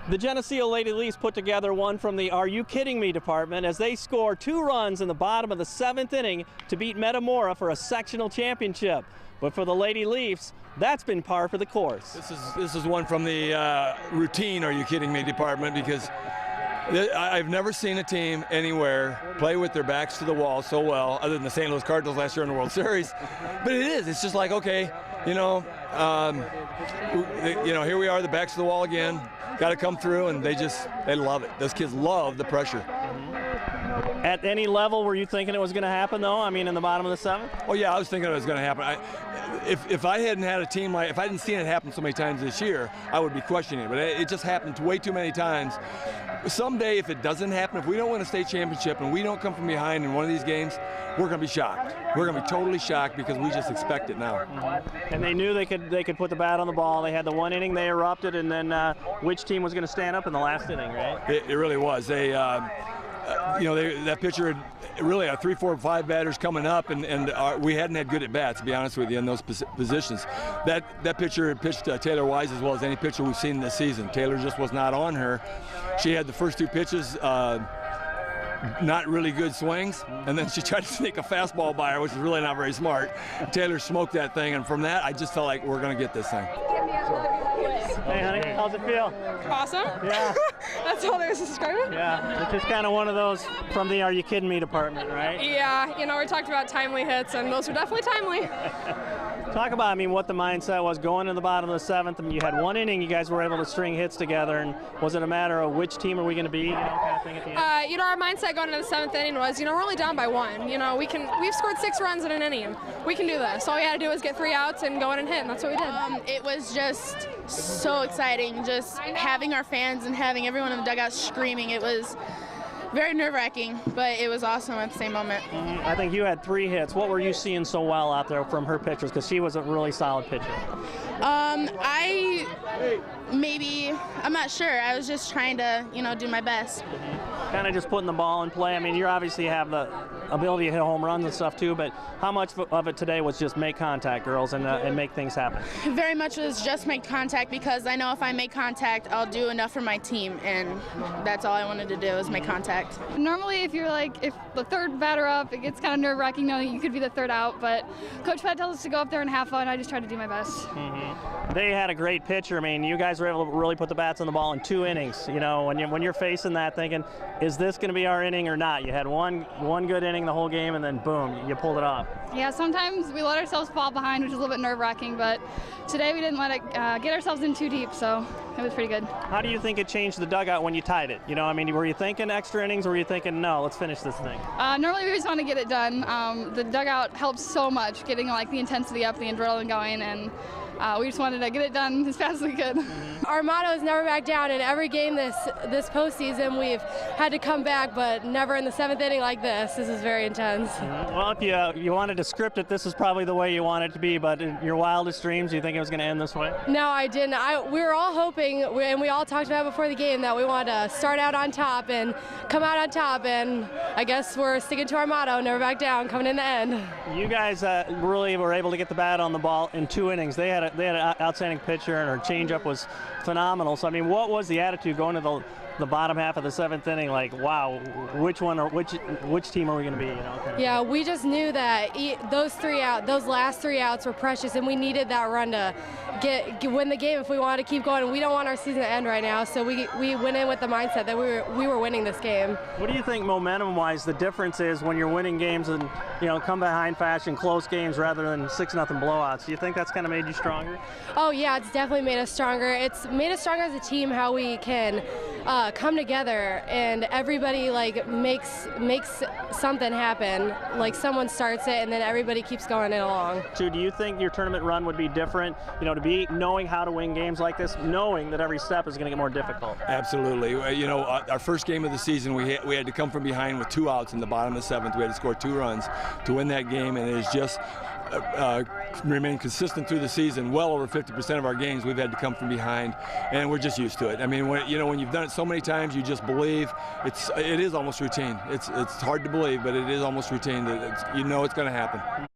The Geneseo Lady Leafs put together one from the Are You Kidding Me department as they score 2 runs in the bottom of the 7th inning to beat Metamora for a sectional championship. But for the Lady Leafs, that's been par for the course. This is one from the routine Are You Kidding Me department, because I've never seen a team anywhere play with their backs to the wall so well, other than the St. Louis Cardinals last year in the World Series. But it's just like, okay, here we are, the backs to the wall again. Got to come through, and they love it. Those kids love the pressure. At any level, were you thinking it was going to happen, though? I mean, in the bottom of the 7th? Oh yeah, I was thinking it was going to happen. If I hadn't had a team if I hadn't seen it happen so many times this year, I would be questioning it. But it just happened way too many times. Someday, if it doesn't happen, if we don't win a state championship and we don't come from behind in one of these games, we're going to be shocked. We're going to be totally shocked because we just expect it now. And they knew they could put the bat on the ball. They had the 1 inning, they erupted, and then which team was going to stand up in the last inning, right? It really was. That pitcher had really 3, 4, 5 batters coming up, and we hadn't had good at bats, to be honest with you, in those positions. That pitcher had pitched Taylor Wise as well as any pitcher we've seen this season. Taylor just was not on her. She had the first 2 pitches, not really good swings, and then she tried to sneak a fastball by her, which is really not very smart. Taylor smoked that thing, and from that, I just felt like we're going to get this thing. Hey, honey, how's it feel? Awesome. Yeah. That's all there is to describe it? Yeah, it's just kind of one of those from the Are You Kidding Me department, right? Yeah, we talked about timely hits, and those were definitely timely. Talk about, what the mindset was going in the bottom of the 7th. I mean, you had 1 inning, you guys were able to string hits together, and was it a matter of which team are we going to be, kind of thing at the end? Our mindset going into the 7th inning was, we're only down by 1. We've scored 6 runs in an inning. We can do this. All we had to do was get 3 outs and go in and hit, and that's what we did. It was just so exciting, just having our fans and having everyone in the dugout screaming. It was very nerve-wracking, but it was awesome at the same moment. I think you had 3 hits. What were you seeing so well out there from her pitchers? Because she was a really solid pitcher. I'm not sure. I was just trying to, do my best. Kind of just putting the ball in play. I mean, you obviously have the ability to hit home runs and stuff too, but how much of it today was just make contact, girls, and make things happen? Very much was just make contact, because I know if I make contact, I'll do enough for my team, and that's all I wanted to do is make contact. Normally, if the third batter up, it gets kind of nerve-wracking knowing you could be the 3rd out, but Coach Pat tells us to go up there and have fun. I just tried to do my best. They had a great pitcher. I mean, you guys were able to really put the bats on the ball in 2 innings. When you're facing that, thinking, is this going to be our inning or not? You had one good inning the whole game, and then boom, you pulled it off. Yeah, sometimes we let ourselves fall behind, which is a little bit nerve-wracking, but today we didn't let it get ourselves in too deep, so it was pretty good. How do you think it changed the dugout when you tied it? Were you thinking extra innings, or were you thinking, no, let's finish this thing? Normally we just want to get it done. The dugout helps so much, getting the intensity up, the adrenaline going, and we just wanted to get it done as fast as we could. Our motto is never back down. In every game this postseason, we've had to come back, but never in the 7th inning like this. This is very intense. Well, if you wanted to script it, this is probably the way you want it to be, but in your wildest dreams, you think it was going to end this way? No, I didn't. We were all hoping, and we all talked about before the game, that we wanted to start out on top and come out on top, and I guess we're sticking to our motto, never back down, coming in the end. You guys really were able to get the bat on the ball in 2 innings. They had an outstanding pitcher, and her changeup was phenomenal. So, what was the attitude going to the bottom half of the 7th inning? Like, wow, which team are we going to be? Yeah, we just knew that those last 3 outs were precious, and we needed that run to win the game if we wanted to keep going. And we don't want our season to end right now, so we went in with the mindset that we were winning this game. What do you think, momentum-wise, the difference is when you're winning games and come behind fashion, close games rather than 6-0 blowouts? Do you think that's kind of made you stronger? Oh yeah, it's definitely made us stronger. It's made us stronger as a team, how we can come together and everybody makes something happen. Like someone starts it and then everybody keeps going it along. So do you think your tournament run would be different, to be knowing how to win games like this, knowing that every step is going to get more difficult? Absolutely. Our first game of the season, we had to come from behind with 2 outs in the bottom of the 7th. We had to score 2 runs to win that game, and it is just remained consistent through the season. Well over 50% of our games we've had to come from behind, and we're just used to it. I mean, when you've done it so many times, you just believe. It is almost routine. It's hard to believe, but it is almost routine that it's going to happen.